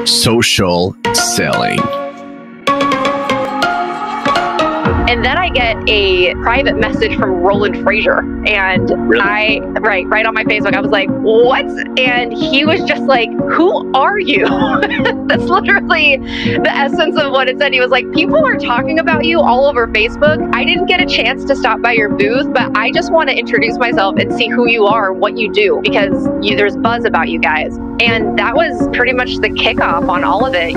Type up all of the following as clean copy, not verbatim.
Social selling. And then I get a private message from Roland Frazier, and Really? right on my Facebook, I was like, what? And he was just like, who are you? That's literally the essence of what it said. He was like, people are talking about you all over Facebook. I didn't get a chance to stop by your booth, but I just want to introduce myself and see who you are, what you do, because there's buzz about you guys. And that was pretty much the kickoff on all of it.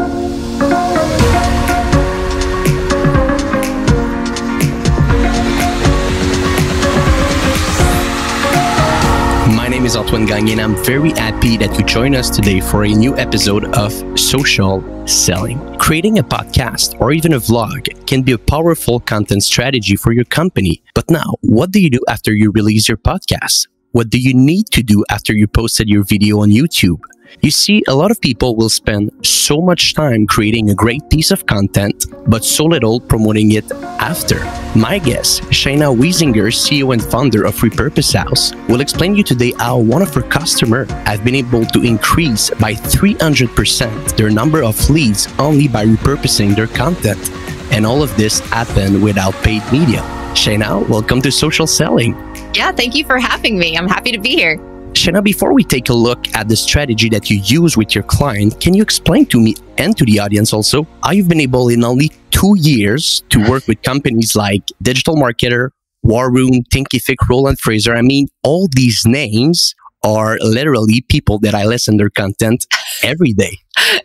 My name is Antoine Gagné and I'm very happy that you join us today for a new episode of Social Selling. Creating a podcast or even a vlog can be a powerful content strategy for your company. But now, what do you do after you release your podcast? What do you need to do after you posted your video on YouTube? You see, a lot of people will spend so much time creating a great piece of content, but so little promoting it after. My guest, Shaina Weisinger, CEO and founder of RepurposeHouse, will explain you today how one of her customers have been able to increase by 300% their number of leads only by repurposing their content. And all of this happened without paid media. Shaina, welcome to Social Selling. Yeah, thank you for having me. I'm happy to be here. Shaina, before we take a look at the strategy that you use with your client, can you explain to me and to the audience also how you've been able in only 2 years to work with companies like Digital Marketer, War Room, Thinkific, Roland Fraser? I mean, all these names are literally people that I listen to their content every day.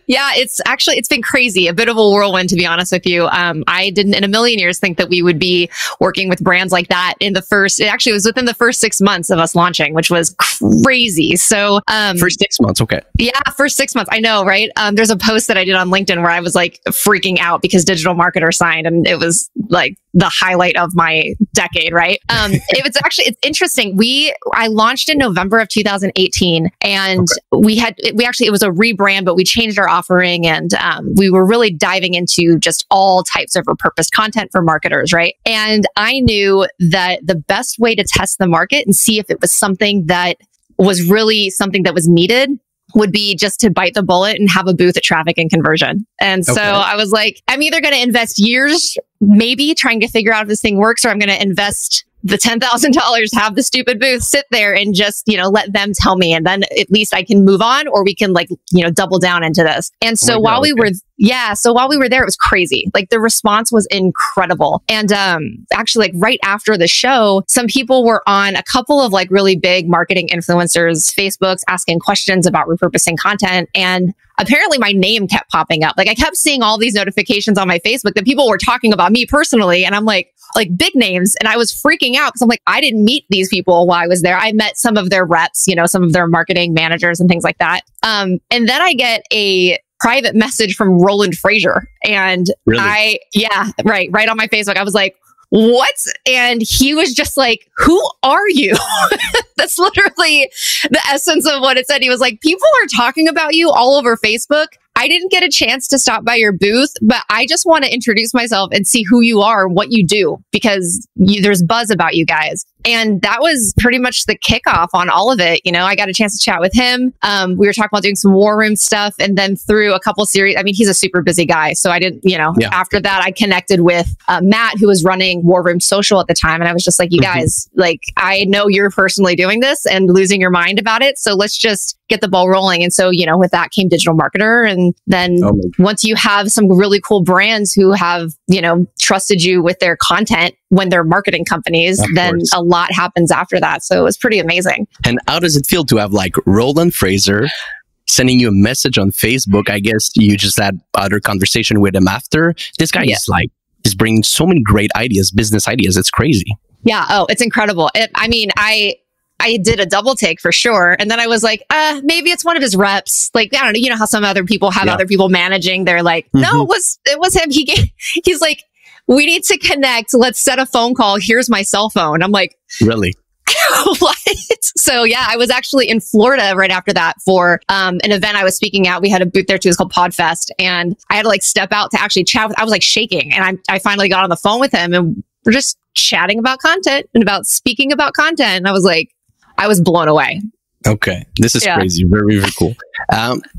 Yeah, it's been crazy, a bit of a whirlwind, to be honest with you. I didn't in a million years think that we would be working with brands like that it was within the first 6 months of us launching, which was crazy. So, First 6 months, okay. Yeah, first 6 months. I know, right? There's a post that I did on LinkedIn where I was like freaking out because Digital Marketer signed, and it was like the highlight of my decade, right? It's interesting. I launched in November of 2018, and it was a rebrand, but we changed our offering, and we were really diving into just all types of repurposed content for marketers, right? And I knew that the best way to test the market and see if it was something that was really something that was needed would be just to bite the bullet and have a booth at Traffic and Conversion. And so I was like, I'm either going to invest years, maybe trying to figure out if this thing works, or I'm going to invest the $10,000, have the stupid booth, sit there and just, let them tell me. And then at least I can move on, or we can double down into this. And so while we were there, it was crazy. Like the response was incredible. And actually, right after the show, some people were on a couple of really big marketing influencers' Facebooks asking questions about repurposing content. And apparently my name kept popping up. I kept seeing all these notifications on my Facebook that people were talking about me personally. And I'm like big names. And I was freaking out because I'm like, I didn't meet these people while I was there. I met some of their reps, some of their marketing managers and things like that. And then I get a private message from Roland Frazier. And Really? Right on my Facebook. I was like, what? And he was just like, who are you? That's literally the essence of what it said. He was like, people are talking about you all over Facebook. I didn't get a chance to stop by your booth, but I just want to introduce myself and see who you are and what you do, because there's buzz about you guys. And that was pretty much the kickoff on all of it. I got a chance to chat with him. We were talking about doing some War Room stuff, and then through a couple series, he's a super busy guy. So I didn't, after that, I connected with Matt, who was running War Room Social at the time. And I was just like, you guys, I know you're personally doing this and losing your mind about it. So let's just get the ball rolling. And so, with that came Digital Marketer. And then once you have some really cool brands who have, trusted you with their content when they're marketing companies, then a lot happens after that. So it was pretty amazing. And how does it feel to have Roland Fraser sending you a message on Facebook? I guess you just had other conversation with him after. This guy is he's bringing so many great ideas, business ideas. It's crazy. Yeah. Oh, it's incredible. I did a double take for sure. And then I was like, maybe it's one of his reps. I don't know. You know how some other people have other people managing. They're like, no, it was him. He's like, we need to connect. Let's set a phone call. Here's my cell phone. I'm like, really? What? So I was actually in Florida right after that for an event I was speaking at. We had a booth there too. It's called Podfest. And I had to step out to actually chat with, I was shaking. And I finally got on the phone with him, and we're just chatting about content and about speaking about content. And I was blown away. Okay, this is crazy. Very, very cool.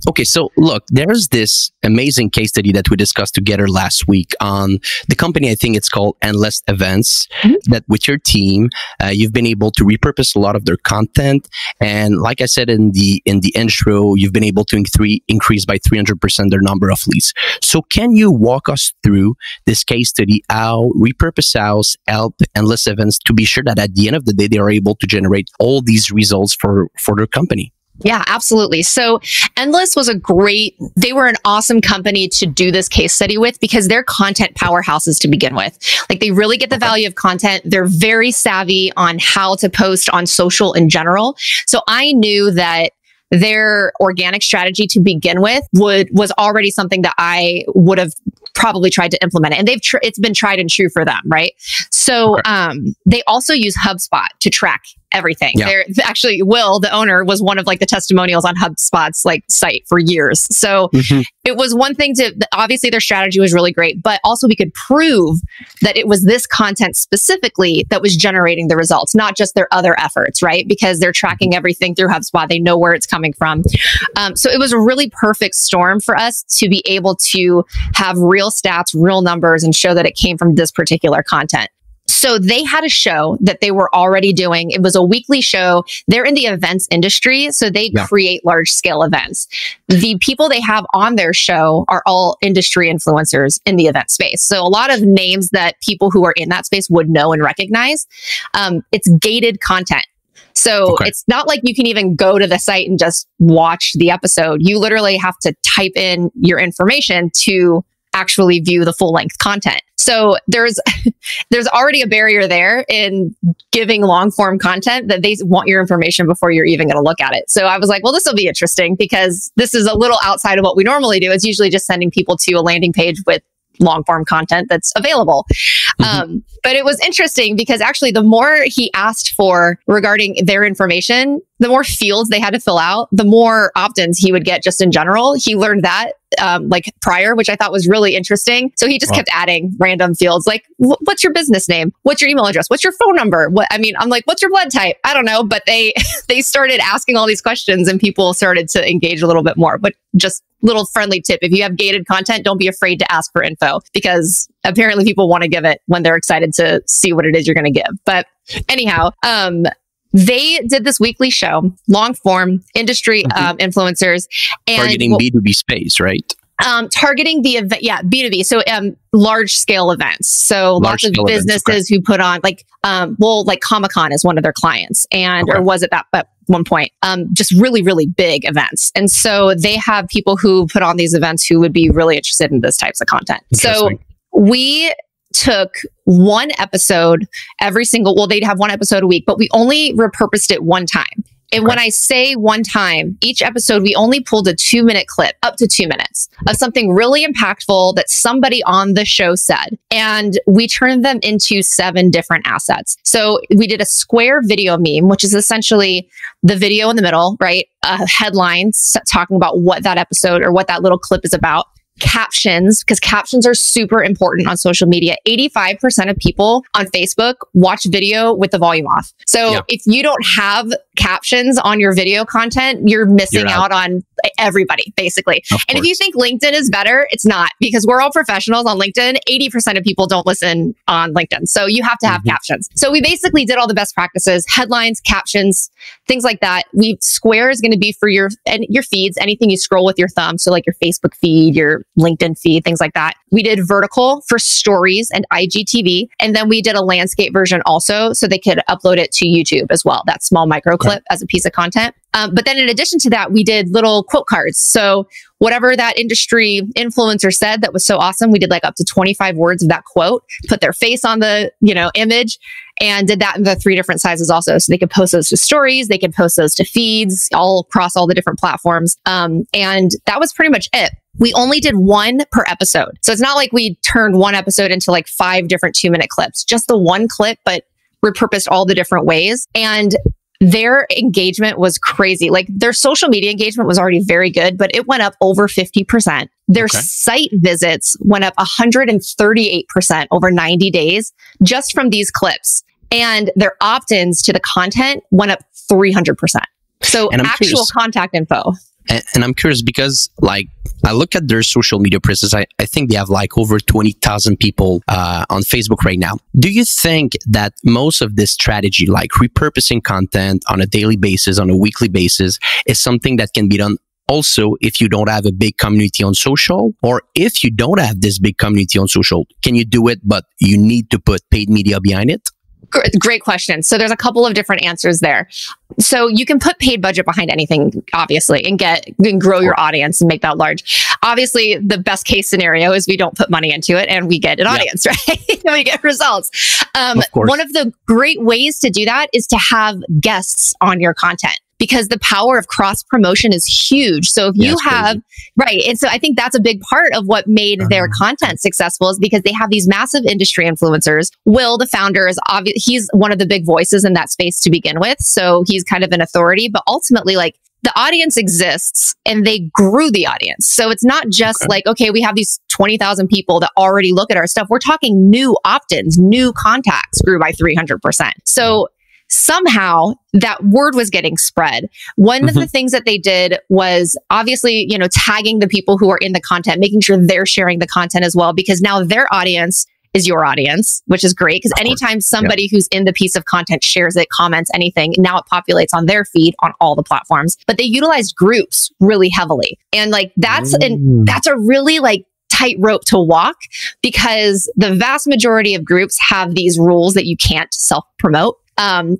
Okay, so look, there's this amazing case study that we discussed together last week on the company. I think it's called Endless Events. That with your team, you've been able to repurpose a lot of their content, and like I said in the intro, you've been able to increase by 300% their number of leads. So, can you walk us through this case study? How RepurposeHouse helped Endless Events to be sure that at the end of the day, they are able to generate all these results for their company? Yeah, absolutely. So Endless they were an awesome company to do this case study with because they're content powerhouses to begin with. Like they really get the value of content. They're very savvy on how to post on social in general. So I knew that their organic strategy to begin with was already something that I would have probably tried to implement it. And it's been tried and true for them, right? So they also use HubSpot to track everything. They're actually, Will, the owner, was one of like the testimonials on HubSpot's like site for years. So it was one thing obviously their strategy was really great, but also we could prove that it was this content specifically that was generating the results, not just their other efforts, right? Because they're tracking everything through HubSpot. They know where it's coming from. So it was a really perfect storm for us to be able to have real stats, real numbers, and show that it came from this particular content. So they had a show that they were already doing. It was a weekly show. They're in the events industry, so they create large scale events. The people they have on their show are all industry influencers in the event space. So a lot of names that people who are in that space would know and recognize. It's gated content. So it's not like you can even go to the site and just watch the episode. You literally have to type in your information to actually view the full length content. So there's already a barrier there in giving long form content that they want your information before you're even going to look at it. So I was like, well, this will be interesting because this is a little outside of what we normally do. It's usually just sending people to a landing page with long form content that's available. But it was interesting because actually the more he asked for regarding their information, the more fields they had to fill out, the more opt-ins he would get just in general. He learned that like prior, which I thought was really interesting. So he just kept adding random fields like, what's your business name? What's your email address? What's your phone number? I'm like, what's your blood type? I don't know. But they started asking all these questions and people started to engage a little bit more. But just little friendly tip, if you have gated content, don't be afraid to ask for info because apparently people want to give it when they're excited to see what it is you're going to give. But anyhow, they did this weekly show, long form industry influencers, and targeting B2B space, right? Targeting the event, B2B. So large scale events. So lots of businesses who put on like Comic-Con is one of their clients, and or was it that at one point? Just really, really big events. And so they have people who put on these events who would be really interested in this types of content. So we took one episode they'd have one episode a week, but we only repurposed it one time. And when I say one time, each episode, we only pulled a 2-minute clip, up to 2 minutes, of something really impactful that somebody on the show said. And we turned them into 7 different assets. So we did a square video meme, which is essentially the video in the middle, right? Headlines talking about what that episode or what that little clip is about. Captions, because captions are super important on social media. 85% of people on Facebook watch video with the volume off. So if you don't have captions on your video content, you're missing out on everybody, basically. And if you think LinkedIn is better, it's not, because we're all professionals on LinkedIn. 80% of people don't listen on LinkedIn. So you have to have captions. So we basically did all the best practices, headlines, captions, things like that. Square is going to be for your feeds, anything you scroll with your thumb. So like your Facebook feed, your LinkedIn feed, things like that. We did vertical for stories and IGTV. And then we did a landscape version also, so they could upload it to YouTube as well, that small micro clip as a piece of content. But then in addition to that, we did little quote cards. So whatever that industry influencer said that was so awesome, we did like up to 25 words of that quote, put their face on the, image, and did that in the 3 different sizes also. So they could post those to stories, they could post those to feeds, all across all the different platforms. And that was pretty much it. We only did 1 per episode. So it's not like we turned one episode into like 5 different 2-minute clips, just the one clip, but repurposed all the different ways. And their engagement was crazy. Like their social media engagement was already very good, but it went up over 50%. Their site visits went up 138% over 90 days just from these clips. And their opt-ins to the content went up 300%. So actual contact info. And I'm curious because, like, I look at their social media presence. I think they have like over 20,000 people on Facebook right now. Do you think that most of this strategy, like repurposing content on a daily basis, on a weekly basis, is something that can be done also if you don't have a big community on social? Or if you don't have this big community on social, can you do it, but you need to put paid media behind it? Great question. So there's a couple of different answers there. So you can put paid budget behind anything, obviously, and grow your audience and make that large. Obviously, the best case scenario is we don't put money into it and we get an audience, right? And we get results. One of the great ways to do that is to have guests on your content, because the power of cross promotion is huge. So if you have, right. And so I think that's a big part of what made their content successful, is because they have these massive industry influencers. Will, the founder, is obvious. He's one of the big voices in that space to begin with. So he's kind of an authority, but ultimately, like, the audience exists and they grew the audience. So it's not just like, okay, we have these 20,000 people that already look at our stuff. We're talking new opt-ins, new contacts grew by 300%. So somehow that word was getting spread. One of the things that they did was obviously, tagging the people who are in the content, making sure they're sharing the content as well, because now their audience is your audience, which is great. Because anytime somebody who's in the piece of content shares it, comments anything, now it populates on their feed on all the platforms. But they utilized groups really heavily. And like, that's a really like tightrope to walk, because the vast majority of groups have these rules that you can't self-promote.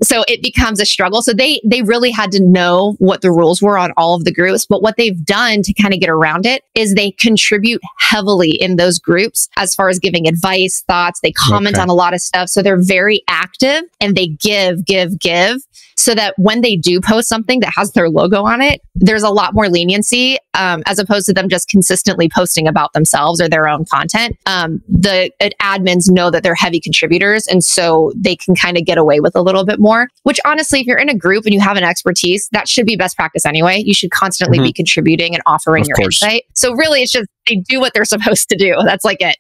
So it becomes a struggle. So they really had to know what the rules were on all of the groups. But what they've done to kind of get around it is they contribute heavily in those groups as far as giving advice, thoughts. They comment on a lot of stuff. So they're very active and they give, so that when they do post something that has their logo on it, there's a lot more leniency, as opposed to them just consistently posting about themselves or their own content. The admins know that they're heavy contributors, and so they can kind of get away with a little bit more, which honestly, if you're in a group and you have an expertise, that should be best practice anyway. You should constantly be contributing and offering your insight. So really, it's just they do what they're supposed to do. That's like it,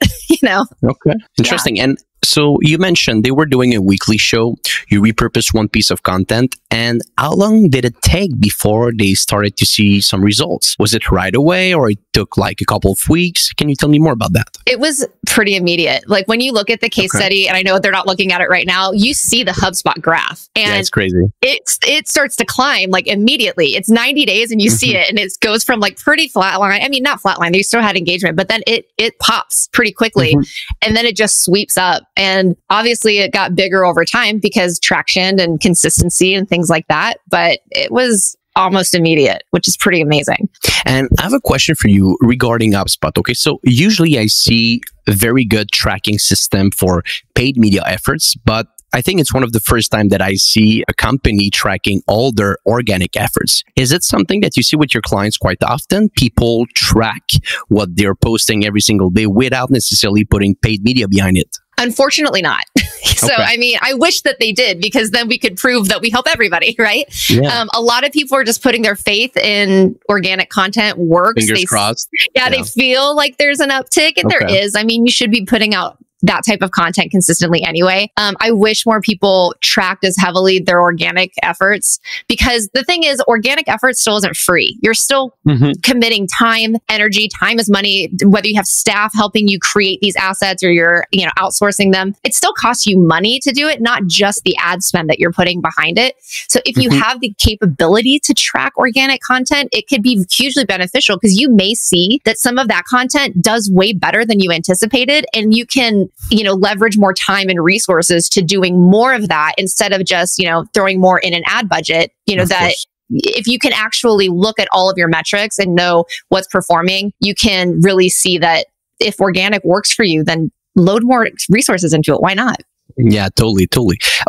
Okay. Interesting. And so you mentioned they were doing a weekly show. You repurposed one piece of content. And how long did it take before they started to see some results? Was it right away, or it took like a couple of weeks? Can you tell me more about that? It was pretty immediate. Like when you look at the case study, and I know they're not looking at it right now, you see the HubSpot graph. And it's crazy. It starts to climb like immediately. It's 90 days and you see it, and it goes from like pretty flat line. I mean, not flat line. They still had engagement, but then it pops pretty quickly. And then it just sweeps up. And obviously it got bigger over time because traction and consistency and things like that. But it was almost immediate, which is pretty amazing. And I have a question for you regarding HubSpot. Okay, so usually I see a very good tracking system for paid media efforts, but I think it's one of the first time that I see a company tracking all their organic efforts. Is it something that you see with your clients quite often? People track what they're posting every single day without necessarily putting paid media behind it? Unfortunately not. So, I mean, I wish that they did, because then we could prove that we help everybody, right? Yeah. A lot of people are just putting their faith in organic content works. Fingers crossed. Yeah, they feel like there's an uptick, and there is. I mean, you should be putting out that type of content consistently anyway. I wish more people tracked as heavily their organic efforts, because the thing is, organic effort still isn't free. You're still committing time, energy. Time is money. Whether you have staff helping you create these assets or you're, outsourcing them, it still costs you money to do it, not just the ad spend that you're putting behind it. So if you have the capability to track organic content, it could be hugely beneficial, because you may see that some of that content does way better than you anticipated, and you can leverage more time and resources to doing more of that instead of just, throwing more in an ad budget, that if you can actually look at all of your metrics and know what's performing, you can really see that if organic works for you, then load more resources into it. Why not? Yeah, totally.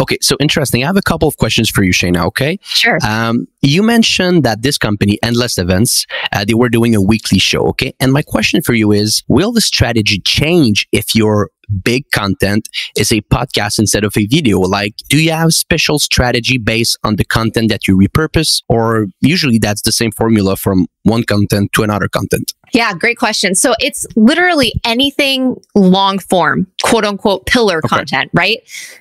Okay, so interesting. I have a couple of questions for you, Shaina, okay? Sure. You mentioned that this company, Endless Events, they were doing a weekly show, okay? And my question for you is, will the strategy change if you're big content is a podcast instead of a video? Like, do you have special strategy based on the content that you repurpose, or usually that's the same formula from one content to another content? Yeah, great question. So it's literally anything long form, quote unquote, pillar content, right?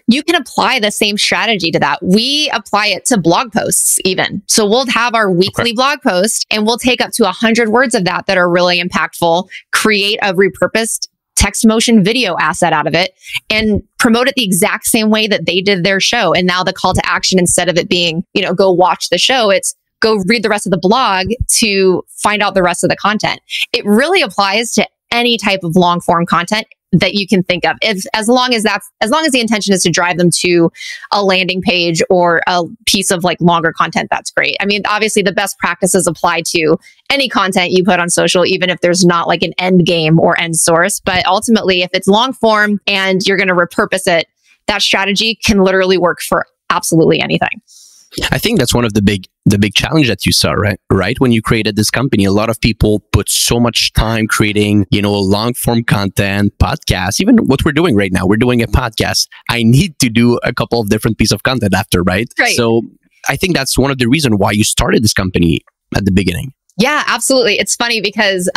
You can apply the same strategy to that. We apply it to blog posts even. So we'll have our weekly blog post and we'll take up to 100 words of that are really impactful, create a repurposed text motion video asset out of it, and promote it the exact same way that they did their show. And now the call to action, instead of it being, go watch the show, it's go read the rest of the blog to find out the rest of the content. It really applies to any type of long form content that you can think of. As long as the intention is to drive them to a landing page or a piece of like longer content, that's great. I mean, obviously the best practices apply to any content you put on social, even if there's not like an end game or end source. But ultimately, if it's long form and you're going to repurpose it, that strategy can literally work for absolutely anything. I think that's one of the big challenge that you saw, right? When you created this company, a lot of people put so much time creating, long form content, podcasts, even what we're doing right now. We're doing a podcast. I need to do a couple of different pieces of content after, right? So I think that's one of the reasons why you started this company at the beginning. Yeah, absolutely. It's funny because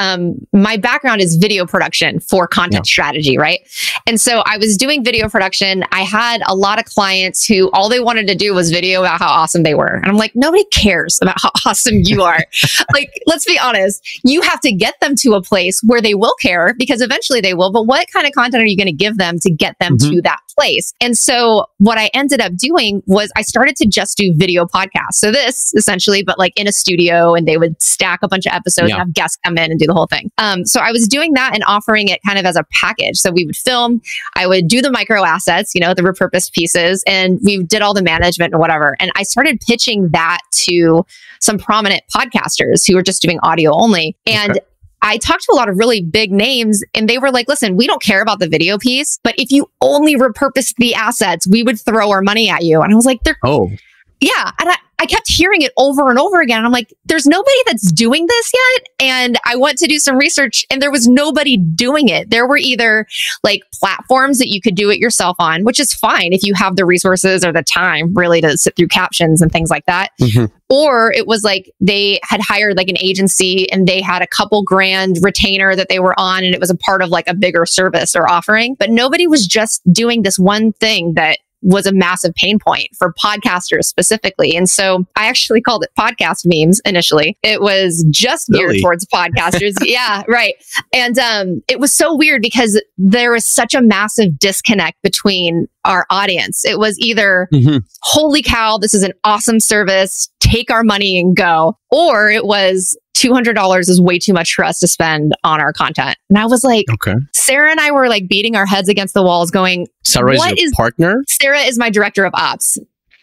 my background is video production for content strategy, right? And so I was doing video production. I had a lot of clients who all they wanted to do was video about how awesome they were. And I'm like, nobody cares about how awesome you are. Like, let's be honest. You have to get them to a place where they will care, because eventually they will. But what kind of content are you going to give them to get them to that place? And so what I ended up doing was I started to just do video podcasts. So this essentially, but like in a studio, and they would stack a bunch of episodes and have guests come in and do the whole thing. So I was doing that and offering it kind of as a package. So we would film, I would do the micro assets, the repurposed pieces, and we did all the management and whatever. And I started pitching that to some prominent podcasters who were just doing audio only. And I talked to a lot of really big names, and they were like, listen, we don't care about the video piece, but if you only repurposed the assets, we would throw our money at you. And I was like, yeah. And I kept hearing it over and over again. And I'm like, there's nobody that's doing this yet. And I went to do some research, and there was nobody doing it. There were either like platforms that you could do it yourself on, which is fine if you have the resources or the time really to sit through captions and things like that. Or it was like they had hired like an agency and they had a couple grand retainer that they were on, and it was a part of like a bigger service or offering. But nobody was just doing this one thing that was a massive pain point for podcasters specifically. And so I actually called it podcast memes initially. It was just geared towards podcasters. Yeah, right. And it was so weird because there was such a massive disconnect between our audience. It was either, holy cow, this is an awesome service, take our money and go. Or it was, $200 is way too much for us to spend on our content. And I was like, Sarah and I were like beating our heads against the walls going, Sarah is your partner? Sarah is my director of ops.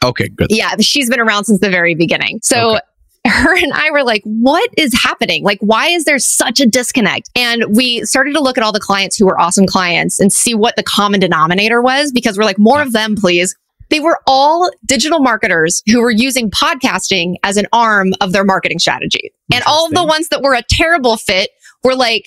Okay, good. Yeah, she's been around since the very beginning. So her and I were like, what is happening? Like, why is there such a disconnect? And we started to look at all the clients who were awesome clients and see what the common denominator was, because we're like, more of them, please. They were all digital marketers who were using podcasting as an arm of their marketing strategy. And all of the ones that were a terrible fit were like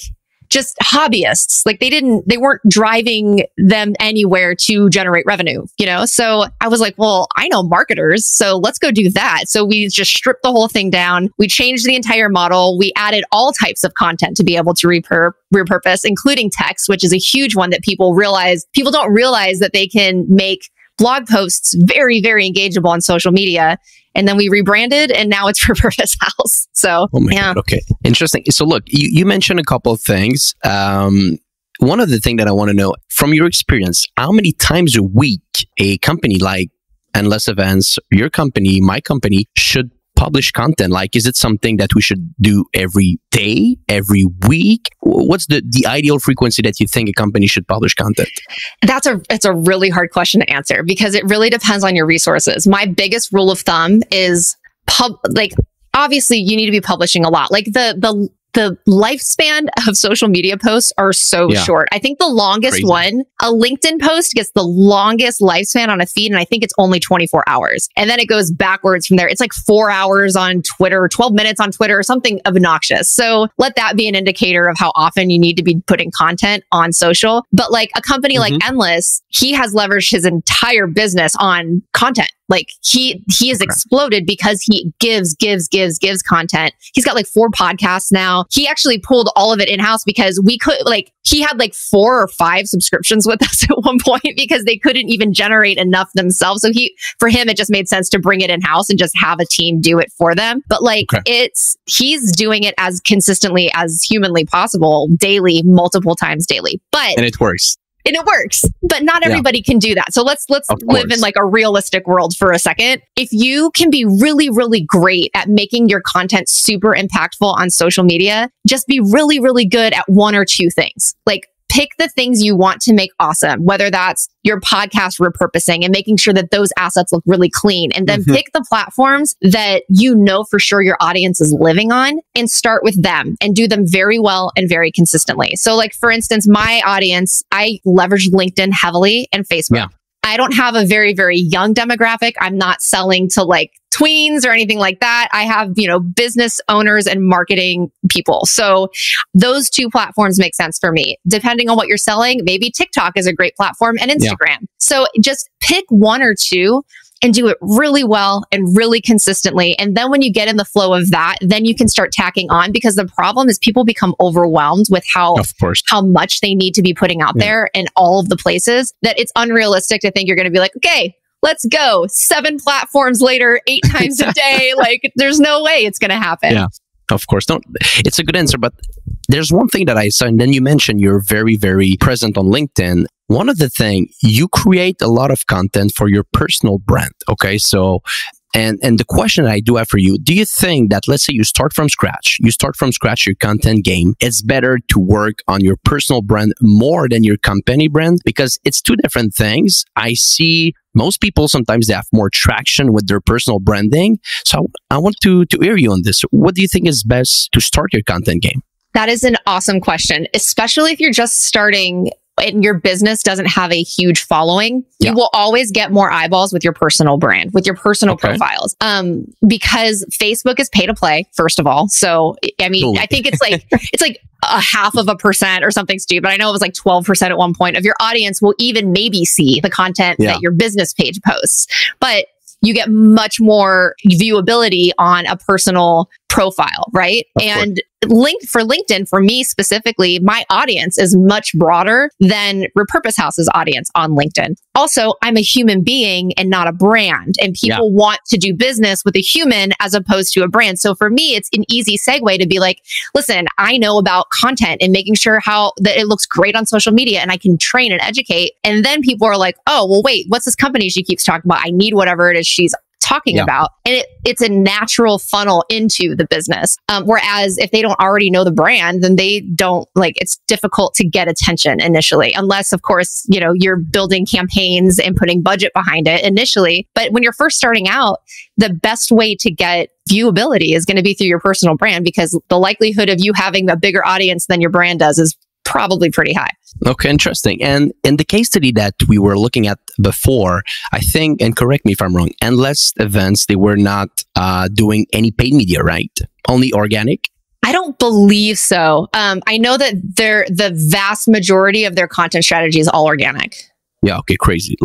just hobbyists. Like they weren't driving them anywhere to generate revenue, So I was like, well, I know marketers, so let's go do that. So we just stripped the whole thing down. We changed the entire model. We added all types of content to be able to repurpose, including text, which is a huge one that people don't realize that they can make blog posts very, very engageable on social media. And then we rebranded, and now it's RepurposeHouse. So, God. Okay. Interesting. So look, you mentioned a couple of things. One of the things that I want to know from your experience, how many times a week a company like Endless Events, your company, my company, should publish content? Like, is it something that we should do every day, every week? What's the ideal frequency that you think a company should publish content? It's a really hard question to answer because it really depends on your resources. My biggest rule of thumb is obviously you need to be publishing a lot. Like the the lifespan of social media posts are so short. I think the longest one, a LinkedIn post gets the longest lifespan on a feed, and I think it's only 24 hours. And then it goes backwards from there. It's like 4 hours on Twitter, 12 minutes on Twitter, or something obnoxious. So let that be an indicator of how often you need to be putting content on social. But like a company like Endless, he has leveraged his entire business on content. Like he has exploded because he gives content. He's got like 4 podcasts now. He actually pulled all of it in-house because we could he had like 4 or 5 subscriptions with us at one point because they couldn't even generate enough themselves. So for him, it just made sense to bring it in-house and just have a team do it for them. But like he's doing it as consistently as humanly possible, daily, multiple times daily. And it works. And it works, but not everybody can do that. So let's live in like a realistic world for a second. If you can be really, really great at making your content super impactful on social media, just be really, really good at 1 or 2 things. Like pick the things you want to make awesome, whether that's your podcast repurposing and making sure that those assets look really clean. And then pick the platforms that you know for sure your audience is living on and start with them and do them very well and very consistently. So like, for instance, my audience, I leverage LinkedIn heavily and Facebook. Yeah. I don't have a very, very young demographic. I'm not selling to like tweens or anything like that. I have, business owners and marketing people. So those 2 platforms make sense for me. Depending on what you're selling, maybe TikTok is a great platform and Instagram. Yeah. So just pick 1 or 2 and do it really well and really consistently. And then when you get in the flow of that, then you can start tacking on, because the problem is people become overwhelmed with how much they need to be putting out there in all of the places, that it's unrealistic to think you're going to be like, okay, let's go 7 platforms later, 8 times a day. Like there's no way it's going to happen. Yeah, of course. It's a good answer, but there's one thing that I saw, and then you mentioned you're very, very present on LinkedIn. One of the things, you create a lot of content for your personal brand. Okay. So, and the question that I do have for you, do you think that, let's say you start from scratch your content game, it's better to work on your personal brand more than your company brand? Because it's 2 different things. I see most people, sometimes they have more traction with their personal branding. So I want to hear you on this. What do you think is best to start your content game? That is an awesome question, especially if you're just starting and your business doesn't have a huge following. You will always get more eyeballs with your personal brand, with your personal profiles. Because Facebook is pay to play, first of all. So, I mean, I think it's like, it's like 0.5% or something stupid. I know it was like 12% at one point of your audience will even maybe see the content that your business page posts. But you get much more viewability on a personal profile, right? And for LinkedIn, for me specifically, my audience is much broader than RepurposeHouse's audience on LinkedIn. Also, I'm a human being and not a brand, and people want to do business with a human as opposed to a brand. So for me, it's an easy segue to be like, listen, I know about content and making sure that it looks great on social media, and I can train and educate. And then people are like, oh, well, wait, what's this company she keeps talking about? I need whatever it is she's talking about. And it's a natural funnel into the business. Whereas if they don't already know the brand, then they don't it's difficult to get attention initially, unless of course, you're building campaigns and putting budget behind it initially. But when you're first starting out, the best way to get viewability is going to be through your personal brand, because the likelihood of you having a bigger audience than your brand does is probably pretty high. Okay, interesting. And in the case study that we were looking at before, I think, and correct me if I'm wrong, Endless Events, they were not doing any paid media, right? Only organic? I don't believe so. I know that the vast majority of their content strategy is all organic. Yeah, okay, crazy.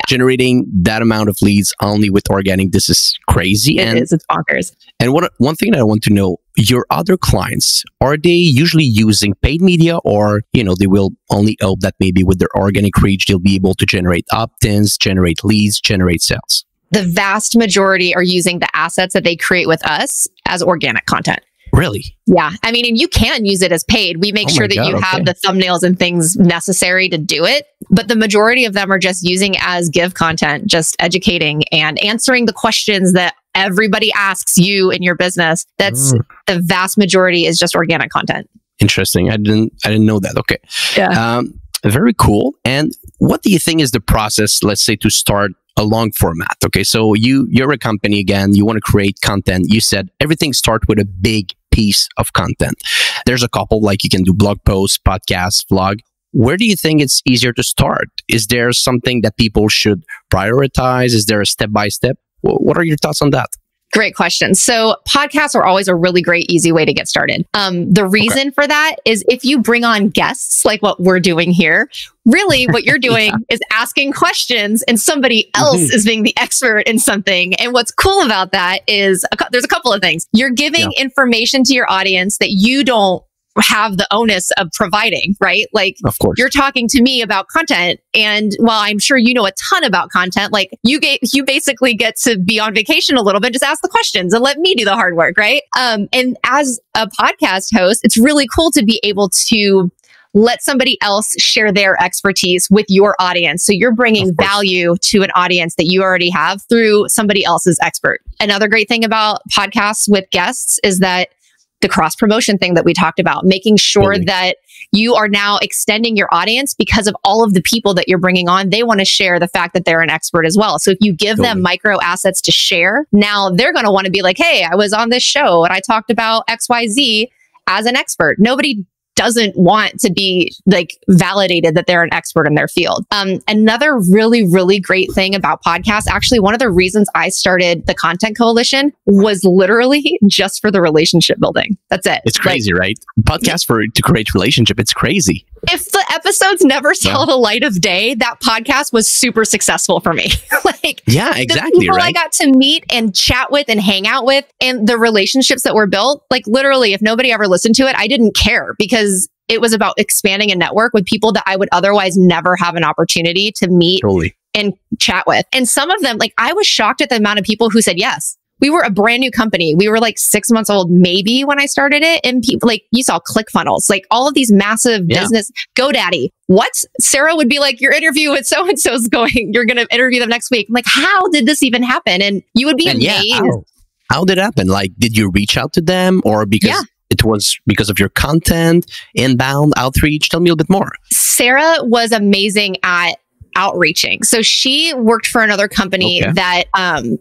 Generating that amount of leads only with organic, this is crazy. It's bonkers. And one thing that I want to know, your other clients, are they usually using paid media, or, they will only hope that maybe with their organic reach, they'll be able to generate opt-ins, generate leads, generate sales? The vast majority are using the assets that they create with us as organic content. Really? Yeah. I mean, and you can use it as paid. We make sure that you have the thumbnails and things necessary to do it. But the majority of them are just using as give content, just educating and answering the questions that everybody asks you in your business. That's the vast majority is just organic content. Interesting. I didn't know that. Okay. Yeah. Very cool. And what do you think is the process, let's say, to start a long format? Okay, so you're a company again, you want to create content. You said everything starts with a big piece of content? There's a couple, like you can do blog posts, podcasts, vlog. Where do you think it's easier to start? Is there something that people should prioritize? Is there a step-by-step? What are your thoughts on that? Great question. So podcasts are always a really great, easy way to get started. The reason for that is if you bring on guests like what we're doing here, really what you're doing is asking questions and somebody else is being the expert in something. And what's cool about that is there's a couple of things. You're giving information to your audience that you don't have the onus of providing, right? Like, of course, you're talking to me about content, and while I'm sure you know a ton about content, like you basically get to be on vacation a little bit, just ask the questions and let me do the hard work, right? And as a podcast host, it's really cool to be able to let somebody else share their expertise with your audience. So you're bringing value to an audience that you already have through somebody else's expert. Another great thing about podcasts with guests is that the cross promotion thing that we talked about, making sure that you are now extending your audience because of all of the people that you're bringing on. They want to share the fact that they're an expert as well. So if you give them micro assets to share, now they're going to want to be like, hey, I was on this show and I talked about XYZ as an expert. Nobody doesn't want to be like validated that they're an expert in their field. Another really, really great thing about podcasts, actually, one of the reasons I started the Content Coalition was literally just for the relationship building. That's it. It's crazy, right? Podcasts to create relationship. It's crazy. If the episodes never saw the light of day, that podcast was super successful for me. Like, exactly. The people I got to meet and chat with and hang out with, and the relationships that were built, like literally, if nobody ever listened to it, I didn't care because it was about expanding a network with people that I would otherwise never have an opportunity to meet and chat with. And some of them, like, I was shocked at the amount of people who said yes. We were a brand new company. We were like 6 months old, maybe, when I started it. And people, like, you saw ClickFunnels, like all of these massive business, GoDaddy. What? Sarah would be like, your interview with so-and-so is going, you're going to interview them next week. I'm like, how did this even happen? And you would be amazed. How did it happen? Like, did you reach out to them, or because it was because of your content, inbound outreach? Tell me a little bit more. Sarah was amazing at outreaching. So she worked for another company that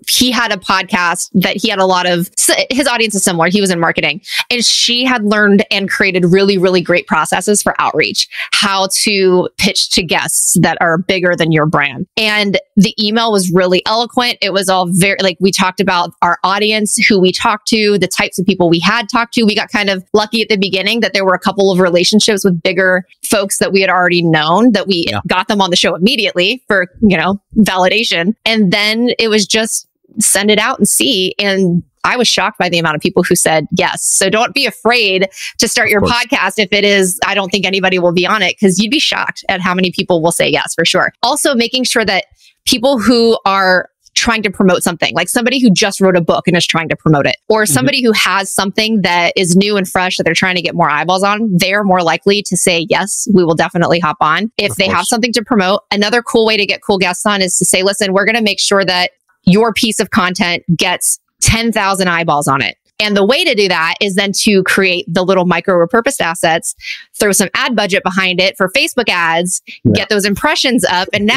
he had a podcast that he had a lot of, his audience is similar. He was in marketing, and she had learned and created really, really great processes for outreach, how to pitch to guests that are bigger than your brand. And the email was really eloquent. It was all very, like, we talked about our audience, who we talked to, the types of people we had talked to. We got kind of lucky at the beginning that there were a couple of relationships with bigger folks that we had already known, that we got them on the show immediately for, validation. And then it was just send it out and see. And I was shocked by the amount of people who said yes. So don't be afraid to start your podcast if it is, I don't think anybody will be on it, because you'd be shocked at how many people will say yes, for sure. Also, making sure that people who are trying to promote something, like somebody who just wrote a book and is trying to promote it, or somebody who has something that is new and fresh that they're trying to get more eyeballs on, they're more likely to say, yes, we will definitely hop on if they have something to promote. Another cool way to get cool guests on is to say, listen, we're going to make sure that your piece of content gets 10,000 eyeballs on it. And the way to do that is then to create the little micro repurposed assets, throw some ad budget behind it for Facebook ads, get those impressions up. And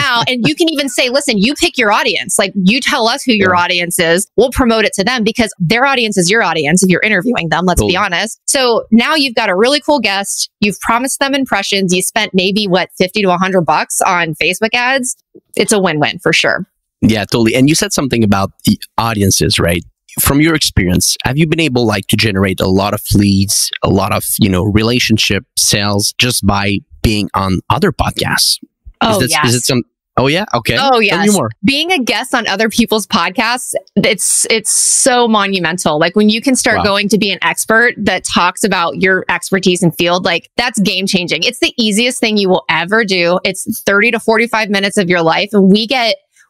you can even say, listen, you pick your audience. Like, you tell us who your audience is. We'll promote it to them, because their audience is your audience if you're interviewing them, let's be honest. So now you've got a really cool guest. You've promised them impressions. You spent maybe $50 to $100 on Facebook ads. It's a win-win for sure. Yeah, totally. And you said something about the audiences, right? From your experience, have you been able to generate a lot of leads, a lot of, relationship sales just by being on other podcasts? Is it some? Oh yeah. Okay. Oh yes. Tell me more. Being a guest on other people's podcasts, it's so monumental. Like, when you can start going to be an expert that talks about your expertise and field, like, that's game changing. It's the easiest thing you will ever do. It's 30 to 45 minutes of your life, and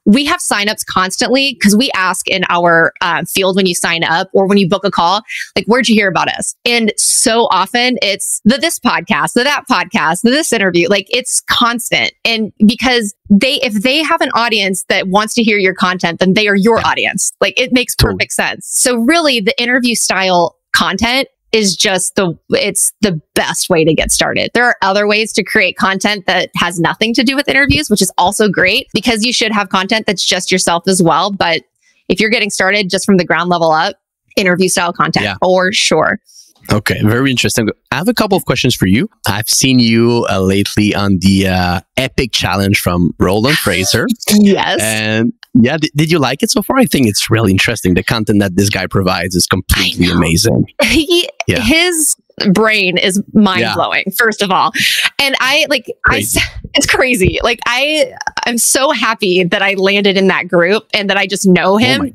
we have signups constantly, because we ask in our field when you sign up or when you book a call, like, where'd you hear about us? And so often it's this podcast, that podcast, this interview. Like, it's constant. And because if they have an audience that wants to hear your content, then they are your audience. Like, it makes perfect sense. So really, the interview style content is just it's the best way to get started. There are other ways to create content that has nothing to do with interviews, which is also great, because you should have content that's just yourself as well. But if you're getting started just from the ground level up, interview style content for sure. Okay, very interesting. I have a couple of questions for you. I've seen you lately on the Epic Challenge from Roland Fraser. Yes. And yeah, did you like it so far? I think it's really interesting. The content that this guy provides is completely amazing. His brain is mind-blowing, first of all. And it's crazy. Like I'm so happy that I landed in that group and that I just know him,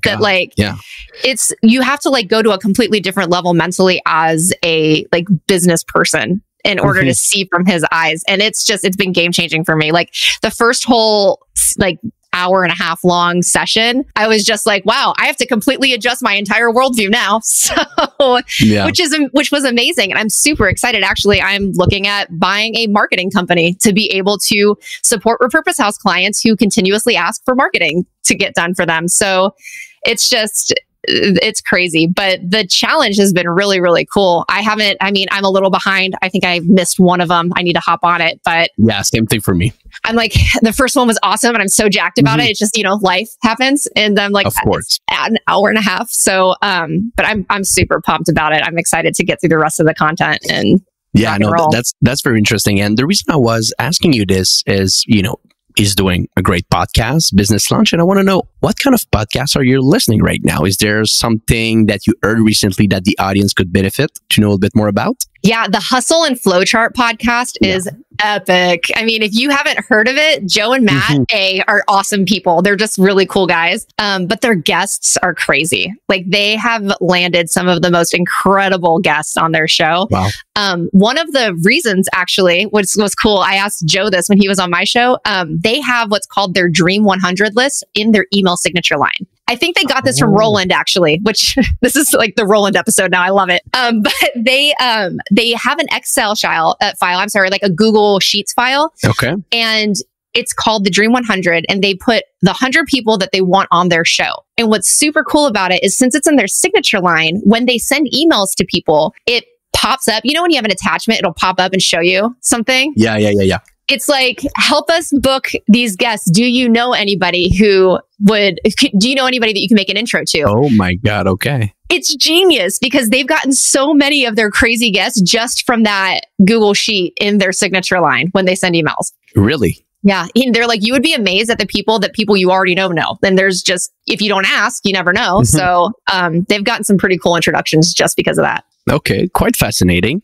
it's, you have to like go to a completely different level mentally as a like business person in order to see from his eyes. And it's been game changing for me. Like the first whole like hour and a half long session, I was just like, wow, I have to completely adjust my entire worldview now. So, which was amazing. And I'm super excited. Actually, I'm looking at buying a marketing company to be able to support Repurpose House clients who continuously ask for marketing to get done for them. So it's crazy, but the challenge has been really, really cool. I'm a little behind. I think I missed one of them. I need to hop on it, but yeah, same thing for me. I'm like, the first one was awesome and I'm so jacked about it. It's just, life happens. And I'm like, of course, an hour and a half. So, but I'm super pumped about it. I'm excited to get through the rest of the content and that's very interesting. And the reason I was asking you this is, is doing a great podcast, Business Lunch. And I want to know, what kind of podcasts are you listening right now? Is there something that you heard recently that the audience could benefit to know a bit more about? Yeah, the Hustle and Flowchart podcast is epic. I mean, if you haven't heard of it, Joe and Matt are awesome people. They're just really cool guys. But their guests are crazy. Like they have landed some of the most incredible guests on their show. Wow. One of the reasons actually was cool. I asked Joe this when he was on my show. They have what's called their Dream 100 list in their email signature line. I think they got this from Roland actually, which this is like the Roland episode now. I love it. But they have an Excel file. Like a Google Sheets file. Okay. And it's called the Dream 100, and they put the 100 people that they want on their show. And what's super cool about it is since it's in their signature line, when they send emails to people, it pops up. You know, when you have an attachment, it'll pop up and show you something. Yeah. It's like, help us book these guests. Do you know anybody do you know anybody that you can make an intro to? Oh my God. Okay. It's genius because they've gotten so many of their crazy guests just from that Google Sheet in their signature line when they send emails. Really? Yeah. And they're like, you would be amazed at the people you already know. Then there's just, if you don't ask, you never know. So they've gotten some pretty cool introductions just because of that. Okay, quite fascinating.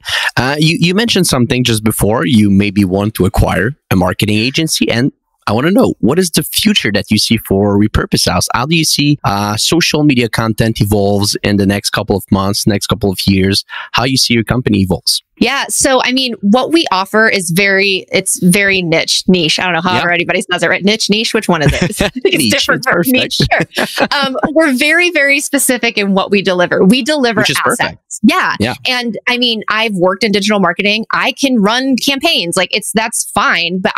You mentioned something just before. You maybe want to acquire a marketing agency, and I want to know, what is the future that you see for Repurpose House? How do you see social media content evolves in the next couple of months, next couple of years? How you see your company evolves? Yeah. So, I mean, what we offer is very niche. I don't know how anybody says it, right? Niche. Which one is it? I think it's different for niche. Sure. We're very, very specific in what we deliver. We deliver assets. Perfect. Yeah. And I mean, I've worked in digital marketing. I can run campaigns. Like that's fine, but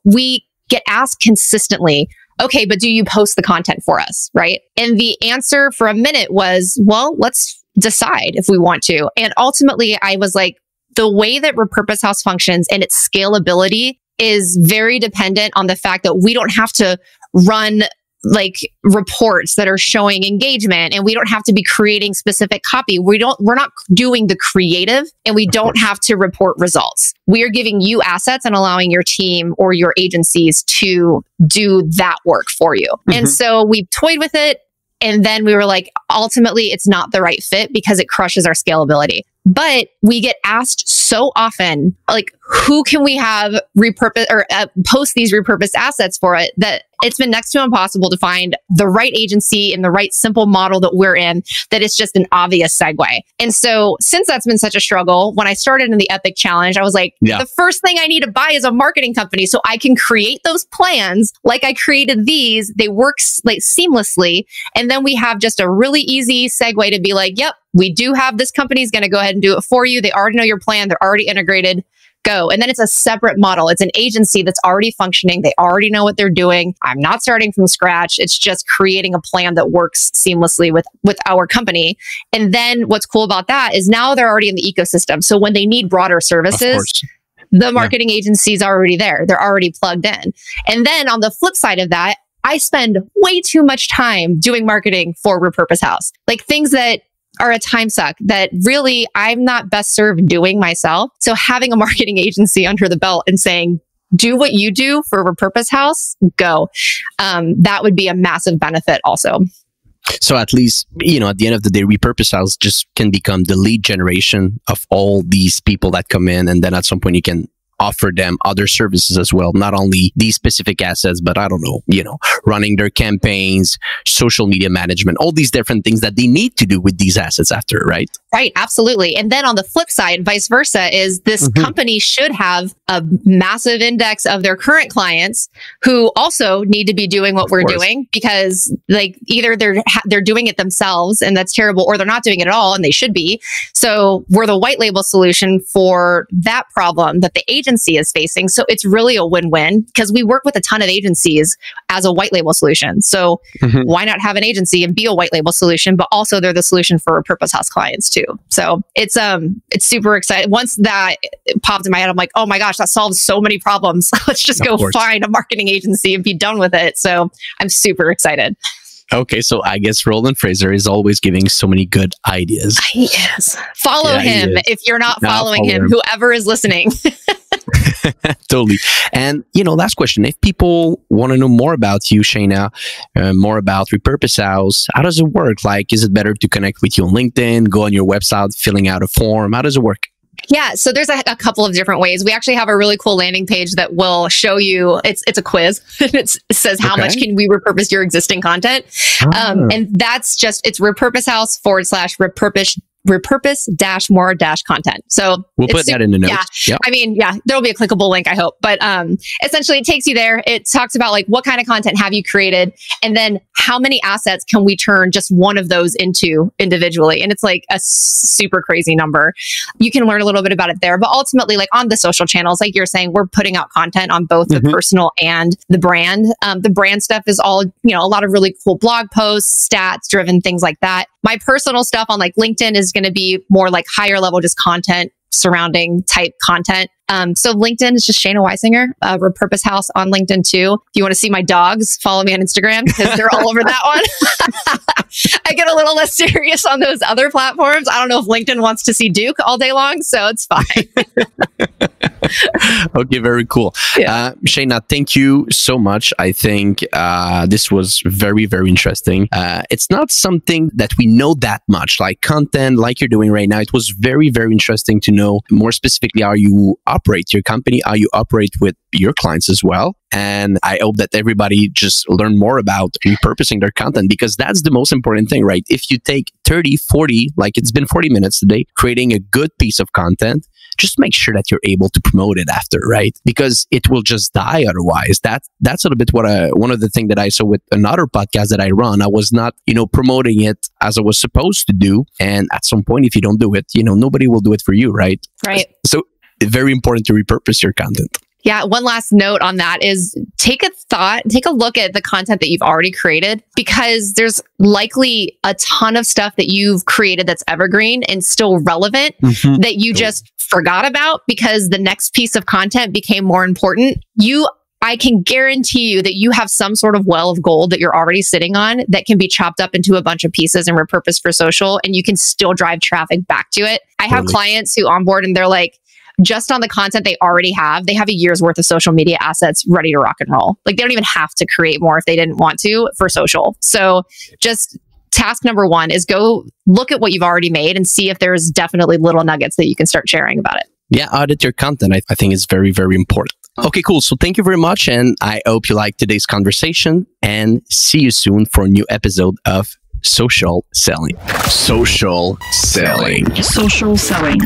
we get asked consistently, okay, but do you post the content for us? Right. And the answer for a minute was, well, let's decide if we want to. And ultimately I was like, the way that Repurpose House functions and its scalability is very dependent on the fact that we don't have to run like reports that are showing engagement, and we don't have to be creating specific copy. We're not doing the creative, and we don't have to report results. We are giving you assets and allowing your team or your agencies to do that work for you. And so we toyed with it. And then we were like, ultimately, it's not the right fit because it crushes our scalability. But we get asked so often, like, who can we have repurpose or post these repurposed assets for it, that it's been next to impossible to find the right agency in the right simple model that we're in, that it's just an obvious segue. And so since that's been such a struggle, when I started in the Epic Challenge, I was like, the first thing I need to buy is a marketing company so I can create those plans like I created these. They work like seamlessly. And then we have just a really easy segue to be like, yep, we do have this company's going to go ahead and do it for you. They already know your plan. They're already integrated. Go. And then it's a separate model. It's an agency that's already functioning. They already know what they're doing. I'm not starting from scratch. It's just creating a plan that works seamlessly with our company. And then what's cool about that is now they're already in the ecosystem. So when they need broader services, the marketing agency's already there. They're already plugged in. And then on the flip side of that, I spend way too much time doing marketing for Repurpose House. Like things that are a time suck that really I'm not best served doing myself. So having a marketing agency under the belt and saying, do what you do for Repurpose House, go. That would be a massive benefit also. So at least, at the end of the day, Repurpose House just can become the lead generation of all these people that come in. And then at some point you can offer them other services as well, not only these specific assets, but I don't know, running their campaigns, social media management, all these different things that they need to do with these assets after, right? Right, absolutely. And then on the flip side, vice versa, is this company should have a massive index of their current clients who also need to be doing what we're doing, because either they're doing it themselves and that's terrible, or they're not doing it at all and they should be. So we're the white label solution for that problem that the agency is facing. So it's really a win-win, because we work with a ton of agencies as a white label solution. So why not have an agency and be a white label solution, but also they're the solution for Repurpose House clients too. So it's super exciting. Once that popped in my head, I'm like, oh my gosh, that solves so many problems. Let's just go find a marketing agency and be done with it. So I'm super excited. Okay, so I guess Roland Fraser is always giving so many good ideas. He is. Follow him if you're not following him, whoever is listening. Totally. And, last question. If people want to know more about you, Shaina, more about Repurpose House, how does it work? Is it better to connect with you on LinkedIn, go on your website, filling out a form? How does it work? Yeah, so there's a couple of different ways. We actually have a really cool landing page that will show you, it's a quiz. It says how much can we repurpose your existing content. And that's just, it's Repurpose House repurpose-more-content. So we'll put that in the notes. Yeah. Yep. There'll be a clickable link, I hope. But essentially it takes you there. It talks about what kind of content have you created, and then how many assets can we turn just one of those into individually. And it's a super crazy number. You can learn a little bit about it there. But ultimately, on the social channels, like you're saying, we're putting out content on both the personal and the brand. The brand stuff is all, a lot of really cool blog posts, stats driven, things like that. My personal stuff on LinkedIn is going to be more higher level, just content surrounding type content. So LinkedIn is just Shaina Weisinger, Repurpose House on LinkedIn too. If you want to see my dogs, follow me on Instagram, because they're all over that one. I get a little less serious on those other platforms. I don't know if LinkedIn wants to see Duke all day long, so it's fine. Okay, very cool. Yeah. Shaina, thank you so much. I think this was very, very interesting. It's not something that we know that much, like content, like you're doing right now. It was very, very interesting to know more specifically how you operate your company, how you operate with your clients as well. And I hope that everybody just learn more about repurposing their content, because that's the most important thing, right? If you take 30, 40, it's been 40 minutes today, creating a good piece of content, just make sure that you're able to promote it after, right? Because it will just die otherwise. That's a little bit one of the things that I saw with another podcast that I run. I was not, promoting it as I was supposed to do. And at some point, if you don't do it, nobody will do it for you, right? Right. So very important to repurpose your content. Yeah. One last note on that is take a look at the content that you've already created, because there's likely a ton of stuff that you've created that's evergreen and still relevant that you just forgot about because the next piece of content became more important. I can guarantee you that you have some sort of well of gold that you're already sitting on that can be chopped up into a bunch of pieces and repurposed for social, and you can still drive traffic back to it. I have clients who onboard and they're just on the content they already have, they have a year's worth of social media assets ready to rock and roll. They don't even have to create more if they didn't want to for social. So just task number one is go look at what you've already made and see if there's definitely little nuggets that you can start sharing about it. Yeah, audit your content. I think it's very, very important. Okay, cool. So thank you very much. And I hope you liked today's conversation, and see you soon for a new episode of Social Selling. Social Selling. Social Selling.